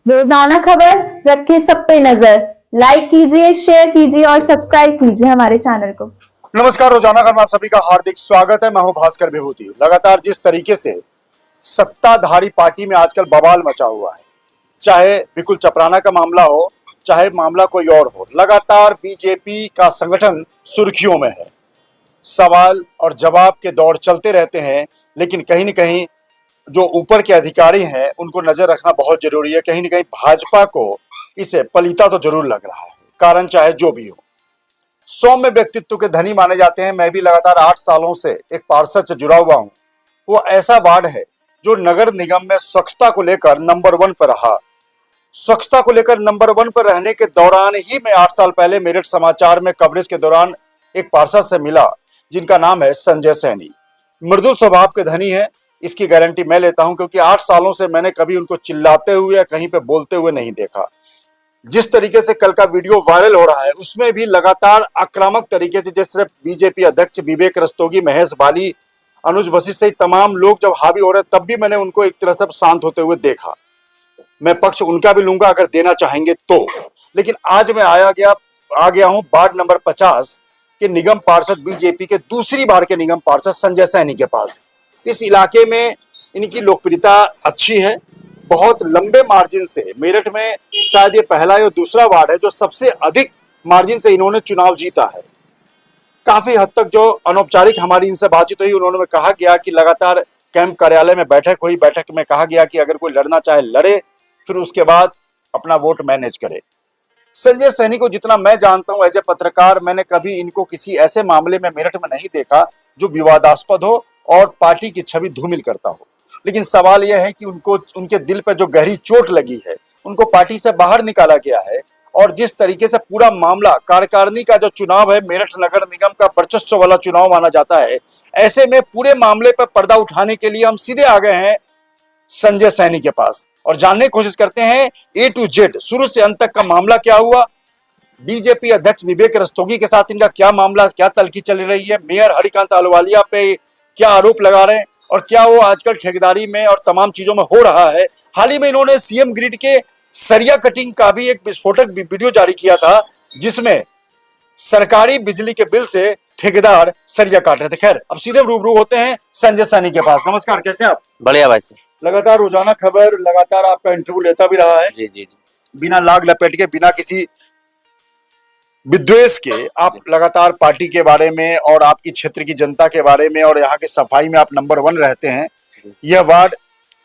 रोजाना खबर रखे सब पे नजर। लाइक कीजिए, शेयर कीजिए और सब्सक्राइब कीजिए हमारे चैनल को। नमस्कार, रोजाना खबर में आप सभी का हार्दिक स्वागत है। मैं हूं भास्कर विभूति। लगातार जिस तरीके से सत्ताधारी पार्टी में आजकल बवाल मचा हुआ है, चाहे बिल्कुल चपराना का मामला हो, चाहे मामला कोई और हो, लगातार बीजेपी का संगठन सुर्खियों में है। सवाल और जवाब के दौर चलते रहते हैं, लेकिन कहीं न कहीं जो ऊपर के अधिकारी हैं उनको नजर रखना बहुत जरूरी है। कहीं न कहीं भाजपा को इसे पलीता तो जरूर लग रहा है, कारण चाहे जो भी हो। सौम्य व्यक्तित्व के धनी माने जाते हैं। मैं भी लगातार 8 सालों से एक पार्षद से जुड़ा हुआ हूं। वो ऐसा वार्ड है जो नगर निगम में स्वच्छता को लेकर नंबर 1 पर रहा। स्वच्छता को लेकर नंबर 1 पर रहने के दौरान ही मैं 8 साल पहले मेरठ समाचार में कवरेज के दौरान एक पार्षद से मिला, जिनका नाम है संजय सैनी। मृदुल स्वभाव के धनी है, इसकी गारंटी मैं लेता हूं, क्योंकि 8 सालों से मैंने कभी उनको चिल्लाते हुए या कहीं पे बोलते हुए नहीं देखा। जिस तरीके से कल का वीडियो वायरल हो रहा है, उसमें भी लगातार आक्रामक तरीके से, जैसे बीजेपी अध्यक्ष विवेक रस्तोगी, महेश बाली, अनुज वशिष्ठ सहित तमाम लोग जब हावी हो रहे, तब भी मैंने उनको एक तरह से शांत होते हुए देखा। मैं पक्ष उनका भी लूंगा अगर देना चाहेंगे तो। लेकिन आज मैं आ गया हूं वार्ड नंबर 50 के निगम पार्षद, बीजेपी के दूसरी बार के निगम पार्षद संजय सैनी के पास। इस इलाके में इनकी लोकप्रियता अच्छी है, बहुत लंबे मार्जिन से। मेरठ में शायद ये पहला या दूसरा वार्ड है जो सबसे अधिक मार्जिन से इन्होंने चुनाव जीता है। काफी हद तक जो अनौपचारिक हमारी इनसे बातचीत हुई, उन्होंने कहा गया कि लगातार कैंप कार्यालय में बैठक हुई, बैठक में कहा गया कि अगर कोई लड़ना चाहे लड़े, फिर उसके बाद अपना वोट मैनेज करे। संजय सैनी को जितना मैं जानता हूं एज ए पत्रकार, मैंने कभी इनको किसी ऐसे मामले में मेरठ में नहीं देखा जो विवादास्पद हो और पार्टी की छवि धूमिल करता हो। लेकिन सवाल यह है कि उनको, उनके दिल पर जो गहरी चोट लगी है, उनको पार्टी से बाहर निकाला गया है। और जिस तरीके से पूरा मामला कार्यकारिणी का जो चुनाव है, मेरठ नगर निगम का वर्चस्व वाला चुनाव माना जाता है, ऐसे में पूरे मामले पर पर्दा उठाने के लिए हम सीधे आ गए हैं संजय सैनी के पास और जानने की कोशिश करते हैं A to Z, शुरू से अंत तक का मामला क्या हुआ, बीजेपी अध्यक्ष विवेक रस्तोगी के साथ इनका क्या मामला, क्या तल्खी चल रही है, मेयर हरिकांत अहलुवालिया पे क्या आरोप लगा रहे हैं और क्या वो आजकल ठेकेदारी में और तमाम चीजों में हो रहा है। हाल ही में इन्होंने सीएम ग्रिड के सरिया कटिंग का भी एक विस्फोटक वीडियो जारी किया था, जिसमें सरकारी बिजली के बिल से ठेकेदार सरिया काट रहे थे। खैर, अब सीधे रूबरू होते हैं संजय सैनी के पास। नमस्कार, कैसे आप? बढ़िया भाई साहब। लगातार रोजाना खबर लगातार आपका इंटरव्यू लेता भी रहा है। जी जी जी। बिना लाग लपेट के, बिना किसी विद्वेष के आप लगातार पार्टी के बारे में और आपकी क्षेत्र की जनता के बारे में और यहाँ के सफाई में आप नंबर 1 रहते हैं। यह वार्ड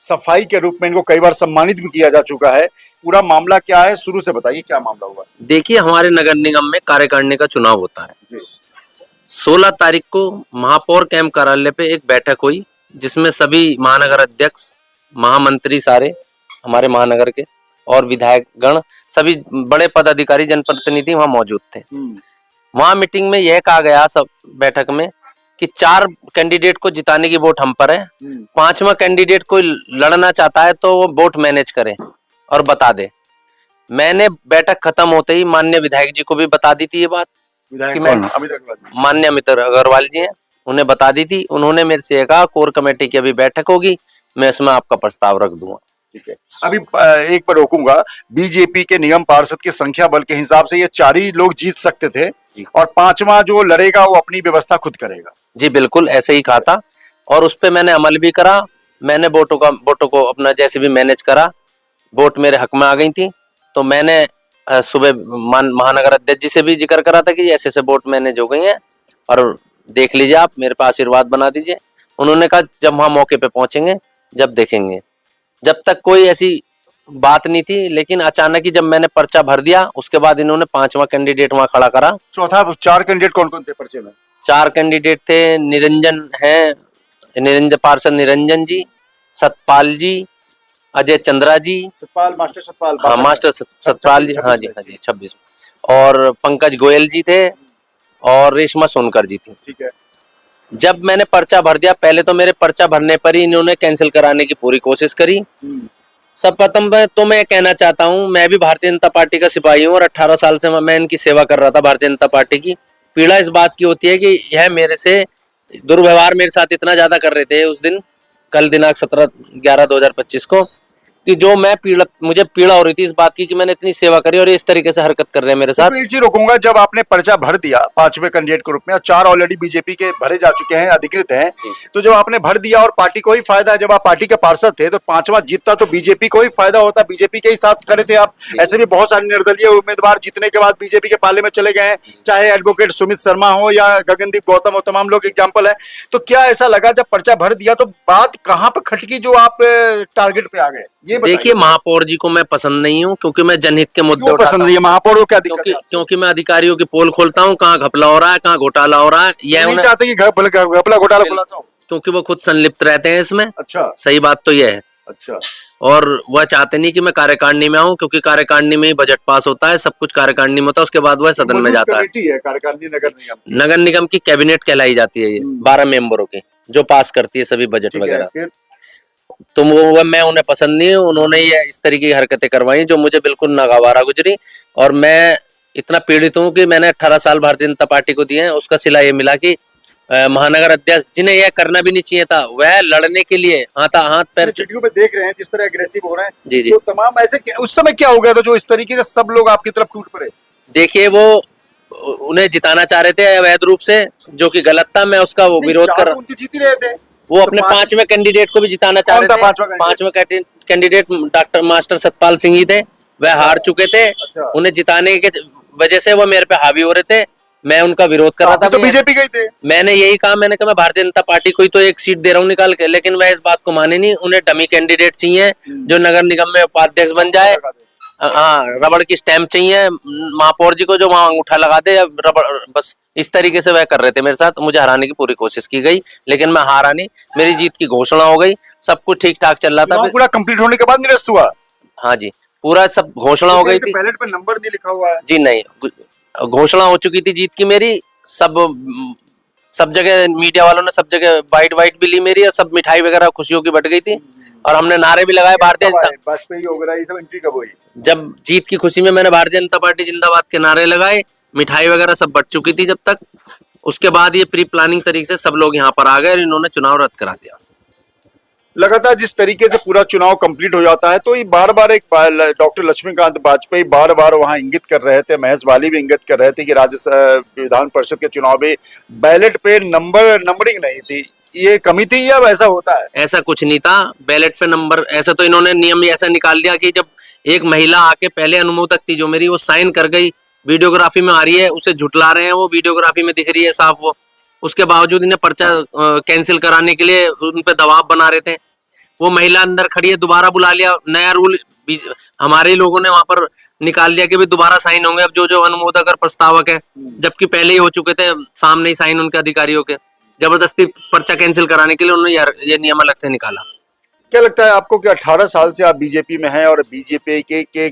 सफाई के रूप में इनको कई बार सम्मानित भी किया जा चुका है। पूरा मामला क्या है, शुरू से बताइए, क्या मामला हुआ? देखिए, हमारे नगर निगम में कार्यकारिणी का चुनाव होता है। 16 तारीख को महापौर कैंप कार्यालय पे एक बैठक हुई, जिसमें सभी महानगर अध्यक्ष, महामंत्री, सारे हमारे महानगर के और विधायक गण, सभी बड़े पदाधिकारी, जनप्रतिनिधि वहां मौजूद थे। वहां मीटिंग में यह कहा गया, सब बैठक में, कि 4 कैंडिडेट को जिताने की वोट हम पर है। 5वां कैंडिडेट कोई लड़ना चाहता है तो वो वोट मैनेज करे और बता दे। मैंने बैठक खत्म होते ही माननीय विधायक जी को भी बता दी थी ये बात कि मैं, माननीय अमित अग्रवाल जी हैं, उन्हें बता दी थी। उन्होंने मेरे से कहा कोर कमेटी की अभी बैठक होगी, मैं इसमें आपका प्रस्ताव रख दूंगा। ठीक है, अभी एक पर रोकूंगा। बीजेपी के निगम पार्षद के संख्या बल के हिसाब से ये 4 ही लोग जीत सकते थे और 5वां जो लड़ेगा वो अपनी व्यवस्था खुद करेगा। जी बिल्कुल, ऐसे ही कहा था और उस पर मैंने अमल भी करा। मैंने वोटों को अपना जैसे भी मैनेज करा। वोट मेरे हक में आ गई थी, तो मैंने सुबह महानगर अध्यक्ष जी से भी जिक्र करा था कि ऐसे ऐसे वोट मैनेज हो गई हैं और देख लीजिए, आप मेरे पास आशीर्वाद बना दीजिए। उन्होंने कहा जब वहां मौके पे पहुंचेंगे जब देखेंगे। जब तक कोई ऐसी बात नहीं थी, लेकिन अचानक ही जब मैंने पर्चा भर दिया, उसके बाद इन्होंने 5वां कैंडिडेट वहां खड़ा करा। 4 कैंडिडेट कौन कौन थे पर्चे में? 4 कैंडिडेट थे। निरंजन पार्षद निरंजन जी, सतपाल जी, अजय चंद्रा जी, मास्टर सतपाल, हाँ मास्टर सतपाल जी, हाँ जी 26, और पंकज गोयल जी थे और रेशमा सोनकर जी थी। ठीक है। जब मैंने पर्चा भर दिया, पहले तो मेरे पर्चा भरने पर ही इन्होंने कैंसिल कराने की पूरी कोशिश करी। सब प्रथम तो मैं कहना चाहता हूं, मैं भी भारतीय जनता पार्टी का सिपाही हूं और 18 साल से मैं इनकी सेवा कर रहा था। भारतीय जनता पार्टी की पीड़ा इस बात की होती है कि यह मेरे से दुर्व्यवहार मेरे साथ इतना ज्यादा कर रहे थे उस दिन, कल दिनांक 17/11/2025 को, कि जो मैं मुझे पीड़ा हो रही थी इस बात की कि मैंने इतनी सेवा करी और ये इस तरीके से हरकत कर रहे हैं मेरे साथ। तो एक चीज रोकूंगा, जब आपने पर्चा भर दिया 5वें कैंडिडेट के रूप में और 4 ऑलरेडी बीजेपी के भरे जा चुके हैं, अधिकृत हैं, तो जब आपने भर दिया और पार्टी को ही फायदा है, जब आप पार्टी के पार्षद थे तो 5वां जीतता तो बीजेपी को ही फायदा होता, बीजेपी के ही साथ खड़े थे आप। ऐसे भी बहुत सारे निर्दलीय उम्मीदवार जीतने के बाद बीजेपी के पाले में चले गए हैं, चाहे एडवोकेट सुमित शर्मा हो या गगनदीप गौतम हो, तमाम लोग एग्जाम्पल है। तो क्या ऐसा लगा जब पर्चा भर दिया तो बात कहां पर खटकी जो आप टारगेट पे आ गए? ये देखिए, महापौर जी को मैं पसंद नहीं हूँ क्योंकि मैं जनहित के मुद्दे क्यों पसंद नहीं है महापौर को? क्या दिक्कत है? क्योंकि मैं अधिकारियों की पोल खोलता हूँ, कहाँ घपला हो रहा है, कहाँ घोटाला हो रहा है, यह नहीं चाहते कि घपला घोटाला खुलासा हो, क्योंकि वो खुद संलिप्त रहते हैं इसमें। अच्छा सही बात तो यह है। अच्छा। और वह चाहते नहीं कि मैं कार्यकारिणी में आऊं, क्योंकि कार्यकारिणी में ही बजट पास होता है, सब कुछ कार्यकारिणी में होता है, उसके बाद वह सदन में जाता है। कार्यकारिणी नगर निगम की कैबिनेट कहलाई जाती है, ये 12 मेंबरों की जो पास करती है सभी बजट वगैरह। तो वो मैं उन्हें पसंद नहीं है, उन्होंने ये इस तरीके की हरकतें करवाई जो मुझे बिल्कुल नागवारा गुजरी। और मैं इतना पीड़ित हूँ कि मैंने 18 साल भारतीय जनता पार्टी को दिए हैं, उसका सिला ये मिला कि महानगर अध्यक्ष जिन्हें यह करना भी नहीं चाहिए था, वह लड़ने के लिए हाथ पैर वीडियो में देख रहे हैं जिस तरह एग्रेसिव हो रहे हैं। जी जी। तो तमाम ऐसे उस समय क्या हो गया था जो इस तरीके से सब लोग आपकी तरफ टूट पड़े? देखिए, वो उन्हें जिताना चाह रहे थे अवैध रूप से, जो कि गलत था। मैं उसका वो विरोध कर, उनकी जीत ही रहे थे। वो अपने 5वें कैंडिडेट को भी जिताना चाह रहे थे। 5वें candidate doctor master Satpal Singh ही थे, वह हार चुके थे। उन्हें जिताने के वजह से वो मेरे पे हावी हो रहे थे, मैं उनका विरोध कर रहा था। तो बीजेपी गए थे। मैंने यही कहा, मैंने कहा मैं भारतीय जनता पार्टी को ही तो एक सीट दे रहा हूँ निकाल के, लेकिन वह इस बात को माने नहीं। उन्हें डमी कैंडिडेट चाहिए जो नगर निगम में उपाध्यक्ष बन जाए। हाँ, रबड़ की स्टैंप चाहिए महापौर जी को जो वहां अंगूठा लगा दे रबड़, बस इस तरीके से वह कर रहे थे मेरे साथ। मुझे हराने की पूरी कोशिश की गई, लेकिन मैं हारा नहीं, मेरी जीत की घोषणा हो गई, सब कुछ ठीक ठाक चल रहा था। पूरा कंप्लीट होने के बाद निरस्त हुआ? हाँ जी, पूरा सब घोषणा हो गई थी। बैलेट पे नंबर नहीं लिखा हुआ है? जी नहीं, घोषणा हो चुकी थी जीत की मेरी। सब जगह मीडिया वालों ने सब जगह वाइट भी ली मेरी, और सब मिठाई वगैरह खुशियों की बट गई थी, और हमने नारे भी लगाए भारतीय जनता। वाजपेयी वगैरह ये सब एंट्री कब हुई? जब जीत की खुशी में मैंने भारतीय जनता पार्टी जिंदाबाद के नारे लगाए, मिठाई वगैरह सब बट चुकी थी जब तक। उसके बाद ये प्री प्लानिंग तरीके से सब लोग यहाँ पर आ गए और इन्होंने चुनाव रद्द करा दिया। लगातार जिस तरीके से पूरा चुनाव कंप्लीट हो जाता है तो ये बार बार एक डॉक्टर लक्ष्मीकांत वाजपेयी बार बार वहां इंगित कर रहे थे, महेश बाली भी इंगित कर रहे थे कि राज्य विधान परिषद के चुनाव में बैलेट पे नंबरिंग नहीं थी। ये कमी थी या ऐसा होता है? ऐसा कुछ नहीं था, बैलेट पे नंबर ऐसा तो इन्होंने नियम ही ऐसा निकाल दिया कि जब एक महिला आके पहले अनुमोदक थी जो मेरी, वो साइन कर गई, वीडियोग्राफी में आ रही है, उसे झुटला रहे हैं, वो वीडियोग्राफी में दिख रही है साफ वो। उसके बावजूद इन्हें पर्चा कैंसिल कराने के लिए उन पे दबाव बना रहे थे। वो महिला अंदर खड़ी है, दोबारा बुला लिया, नया रूल हमारे लोगों ने वहां पर निकाल दिया कि भाई दोबारा साइन होंगे अब जो अनुमोदक और प्रस्तावक है, जबकि पहले ही हो चुके थे सामने ही साइन उनके अधिकारियों के। जबरदस्ती पर्चा कैंसिल कराने के लिए उन्होंने ये नियम अलग से निकाला। क्या लगता है आपको कि 18 साल से आप बीजेपी में हैं और बीजेपी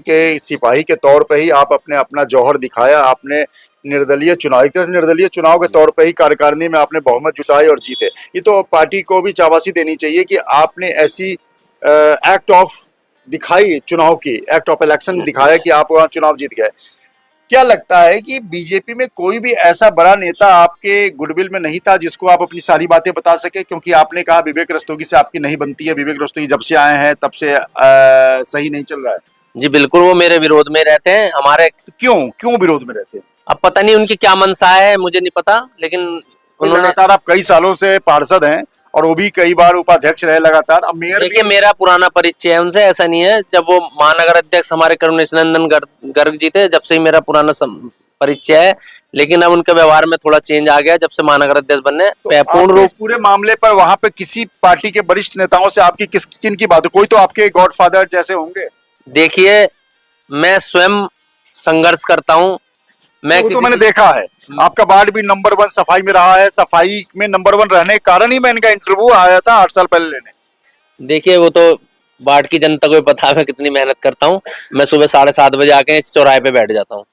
के सिपाही के तौर पे ही आप अपना जौहर दिखाया, आपने निर्दलीय चुनाव, एक तरह से निर्दलीय चुनाव के तौर पे ही कार्यकारिणी में आपने बहुमत जुटाई और जीते। ये तो पार्टी को भी शाबाशी देनी चाहिए कि आपने ऐसी एक्ट ऑफ दिखाई, चुनाव की एक्ट ऑफ इलेक्शन दिखाया कि आप वहाँ चुनाव जीत गए। क्या लगता है कि बीजेपी में कोई भी ऐसा बड़ा नेता आपके गुडविल में नहीं था जिसको आप अपनी सारी बातें बता सके? क्योंकि आपने कहा विवेक रस्तोगी से आपकी नहीं बनती है, विवेक रस्तोगी जब से आए हैं तब से सही नहीं चल रहा है। जी बिल्कुल, वो मेरे विरोध में रहते हैं। हमारे क्यों विरोध में रहते हैं? अब पता नहीं उनकी क्या मनसा है, मुझे नहीं पता, लेकिन उन्होंने लगातार आप कई सालों से पार्षद हैं और वो भी कई बार उपाध्यक्ष रहे लगातार। अब मेयर देखिए, मेरा पुराना परिचय है उनसे, ऐसा नहीं है। जब वो महानगर अध्यक्ष हमारे करुणेश नंदन गर्ग जी थे, जब से ही मेरा पुराना परिचय है, लेकिन अब उनके व्यवहार में थोड़ा चेंज आ गया जब से महानगर अध्यक्ष बनने। तो पूर्ण रूप पूरे मामले पर वहां पे किसी पार्टी के वरिष्ठ नेताओं से आपकी किन की बात? कोई तो आपके गॉडफादर जैसे होंगे। देखिए, मैं स्वयं संघर्ष करता हूँ। तो मैंने देखा है आपका वार्ड भी नंबर 1 सफाई में रहा है, सफाई में नंबर 1 रहने के कारण ही मैं इनका इंटरव्यू आया था 8 साल पहले लेने। देखिए, वो तो वार्ड की जनता को पता है मैं कितनी मेहनत करता हूँ। मैं सुबह 7:30 बजे आके इस चौराहे पे बैठ जाता हूँ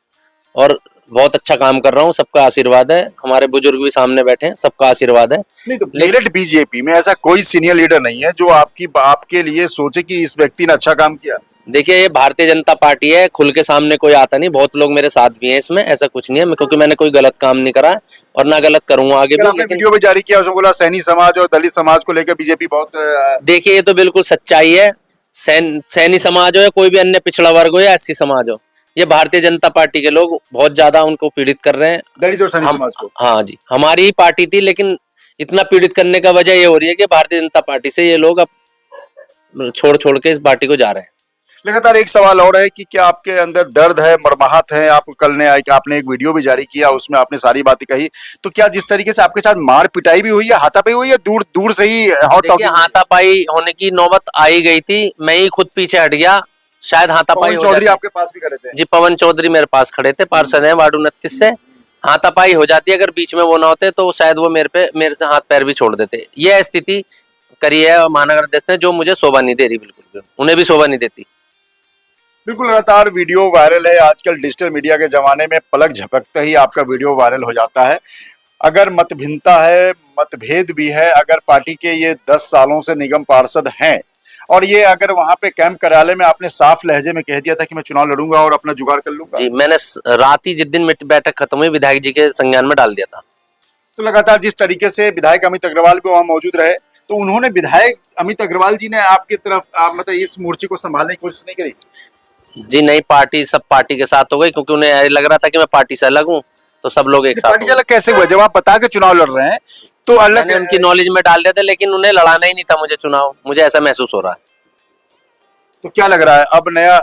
और बहुत अच्छा काम कर रहा हूँ। सबका आशीर्वाद है, हमारे बुजुर्ग भी सामने बैठे हैं, सबका आशीर्वाद है। नहीं तो मेरठ बीजेपी में ऐसा कोई सीनियर लीडर नहीं है जो आपके लिए सोचे कि इस व्यक्ति ने अच्छा काम किया। देखिए, ये भारतीय जनता पार्टी है, खुल के सामने कोई आता नहीं। बहुत लोग मेरे साथ भी हैं इसमें, ऐसा कुछ नहीं है, क्योंकि मैंने कोई गलत काम नहीं करा और ना गलत करूंगा आगे भी। लेकिन वीडियो भी जारी किया, उसमें बोला सैनी समाज और दलित समाज को लेकर बीजेपी बहुत। देखिए, ये तो बिल्कुल सच्चाई है। सैनी समाज हो या कोई भी अन्य पिछड़ा वर्ग हो या एससी समाज हो, ये भारतीय जनता पार्टी के लोग बहुत ज्यादा उनको पीड़ित कर रहे हैं। दलित और सैनी समाज को। हाँ जी, हमारी ही पार्टी थी, लेकिन इतना पीड़ित करने का वजह ये हो रही है कि भारतीय जनता पार्टी से ये लोग अब छोड़ छोड़ के इस पार्टी को जा रहे हैं। लगातार एक सवाल और है कि क्या आपके अंदर दर्द है, मर्माहत है? आप कल ने आपने एक वीडियो भी जारी किया, उसमें आपने सारी बातें कही, तो क्या जिस तरीके से आपके साथ मार पिटाई भी हुई है, हाथापाई हुई है, दूर दूर से ही हॉट देखिए, हाथापाई होने की नौबत आई गई थी, मैं ही खुद पीछे हट गया, शायद हाथापाई हो चौधरी जाती। आपके पास भी खड़े थे जी, पवन चौधरी मेरे पास खड़े थे, पार्षद हैं वार्ड 29 से। हाथापाई हो जाती, अगर बीच में वो ना होते तो शायद वो मेरे से हाथ पैर भी छोड़ देते। ये स्थिति करी है महानगर अध्यक्ष ने, जो मुझे शोभा नहीं दे रही, बिल्कुल भी उन्हें भी शोभा नहीं देती। बिल्कुल, लगातार वीडियो वायरल है। आजकल डिजिटल मीडिया के जमाने में पलक झपकते ही आपका वीडियो वायरल हो जाता है। अगर मतभिन्नता है, मतभेद भी है, अगर पार्टी के ये 10 सालों से निगम पार्षद हैं और ये अगर वहां पे कैंप कार्यालय में आपने साफ लहजे में कह दिया था कि मैं चुनाव लड़ूंगा और अपना जुगाड़ कर लूंगा। जी, मैंने रात ही जिस दिन बैठक खत्म हुई, विधायक जी के संज्ञान में डाल दिया था। तो लगातार जिस तरीके से विधायक अमित अग्रवाल भी वहां मौजूद रहे, तो उन्होंने विधायक अमित अग्रवाल जी ने आपकी तरफ मतलब इस मोर्चे को संभालने की कोशिश नहीं करी? जी नहीं, पार्टी सब पार्टी के साथ हो गई, क्योंकि उन्हें लग रहा था कि मैं पार्टी से अलग हूँ, तो सब लोग एक साथ। पार्टी से अलग कैसे हुआ? जब आप बता के चुनाव लड़ रहे हैं तो अलग। मैंने उनकी नॉलेज में डाल दिया था, लेकिन उन्हें लड़ाना ही नहीं था मुझे चुनाव, मुझे ऐसा महसूस हो रहा है। तो क्या लग रहा है अब नया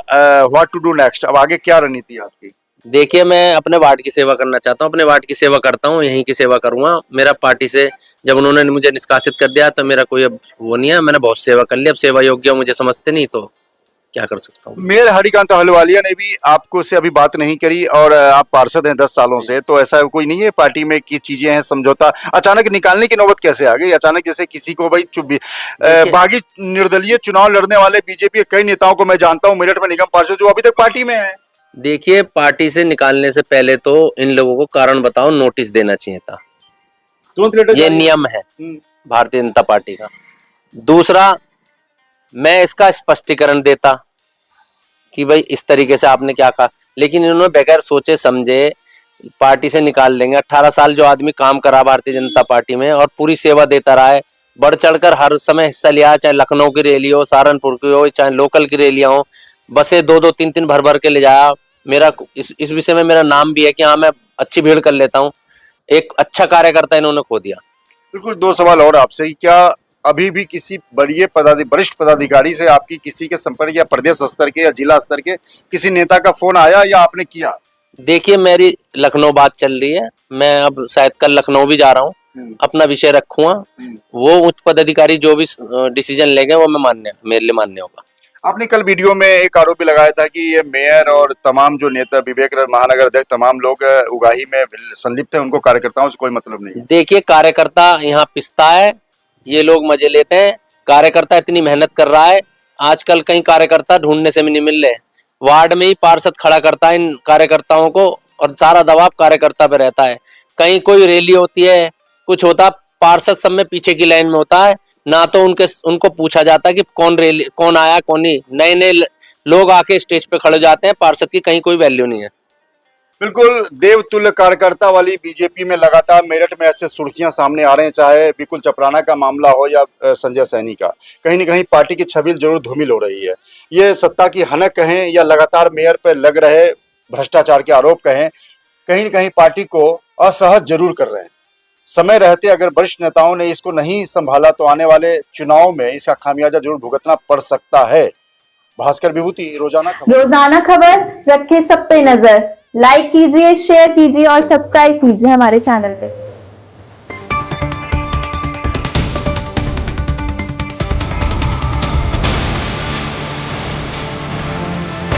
व्हाट टू डू नेक्स्ट? अब आगे क्या रणनीति है आपकी? देखिए, मैं अपने वार्ड की सेवा करना चाहता हूँ, अपने वार्ड की सेवा करता हूँ, यहीं की सेवा करूंगा। मेरा पार्टी से जब उन्होंने मुझे निष्कासित कर दिया तो मेरा कोई अब वो नहीं है, मैंने बहुत सेवा कर ली, अब सेवा योग्य मुझे समझते नहीं, तो क्या कर सकता हूँ। मेयर हरिकांत अहलुवालिया ने भी आपको से अभी बात नहीं करी और आप पार्षद हैं 10 सालों से, तो ऐसा कोई नहीं है पार्टी में की चीजें हैं, समझौता अचानक निकालने की नौबत कैसे आ गई? अचानक जैसे किसी को भाई बागी निर्दलीय चुनाव लड़ने वाले बीजेपी के कई नेताओं को मैं जानता हूँ मेरठ में निगम पार्षद जो अभी तक पार्टी में है। देखिए, पार्टी से निकालने से पहले तो इन लोगों को कारण बताओ नोटिस देना चाहिए था, ये नियम है भारतीय जनता पार्टी का। दूसरा, मैं इसका स्पष्टीकरण देता कि भाई इस तरीके से आपने क्या कहा, लेकिन इन्होंने बगैर सोचे समझे पार्टी से निकाल देंगे। 18 साल जो आदमी काम करा भारतीय जनता पार्टी में और पूरी सेवा देता रहा है, बढ़ चढ़कर हर समय हिस्सा लिया, चाहे लखनऊ की रैली हो, सहारनपुर की हो, चाहे लोकल की रैलियां हो, बसें 2-2 3-3 भर भर के ले जाया। मेरा इस विषय में मेरा नाम भी है कि हाँ, मैं अच्छी भीड़ कर लेता हूँ। एक अच्छा कार्यकर्ता इन्होंने खो दिया। बिल्कुल, 2 सवाल और आपसे। क्या अभी भी किसी वरिष्ठ पदाधिकारी से आपकी किसी के संपर्क या प्रदेश स्तर के या जिला स्तर के किसी नेता का फोन आया या आपने किया? देखिए, मेरी लखनऊ बात चल रही है, मैं अब शायद कल लखनऊ भी जा रहा हूँ, अपना विषय रखूंगा। वो उच्च पदाधिकारी जो भी डिसीजन लेंगे वो मेरे लिए मान्य होगा। आपने कल वीडियो में एक आरोप भी लगाया था कि ये मेयर और तमाम जो नेता विवेक महानगर अध्यक्ष तमाम लोग उगाही में संलिप्त हैं, उनको कार्यकर्ताओं से कोई मतलब नहीं। देखिए, कार्यकर्ता यहाँ पिसता है, ये लोग मजे लेते हैं। कार्यकर्ता इतनी मेहनत कर रहा है, आजकल कई कार्यकर्ता ढूंढने से भी नहीं मिल रहे। वार्ड में ही पार्षद खड़ा करता है इन कार्यकर्ताओं को और सारा दबाव कार्यकर्ता पे रहता है। कहीं कोई रैली होती है, कुछ होता, पार्षद सब में पीछे की लाइन में होता है, ना तो उनको पूछा जाता है कि कौन आया कौन नहीं। नए नए लोग आके स्टेज पे खड़े जाते हैं, पार्षद की कहीं कोई वैल्यू नहीं है। बिल्कुल, देवतुल्य कार्यकर्ता वाली बीजेपी में लगातार मेरठ में ऐसे सुर्खियां सामने आ रहे हैं, चाहे बिल्कुल चपराना का मामला हो या संजय सैनी का। कहीं न कहीं पार्टी की छवि जरूर धूमिल हो रही है। ये सत्ता की हनक कहें या लगातार मेयर पर लग रहे भ्रष्टाचार के आरोप कहें, कहीं न कहीं पार्टी को असहज जरूर कर रहे हैं। समय रहते अगर वरिष्ठ नेताओं ने इसको नहीं संभाला तो आने वाले चुनाव में इसका खामियाजा जरूर भुगतना पड़ सकता है। भास्कर विभूति, रोजाना खबर रखे सब पे नजर। लाइक कीजिए, शेयर कीजिए और सब्सक्राइब कीजिए हमारे चैनल पे।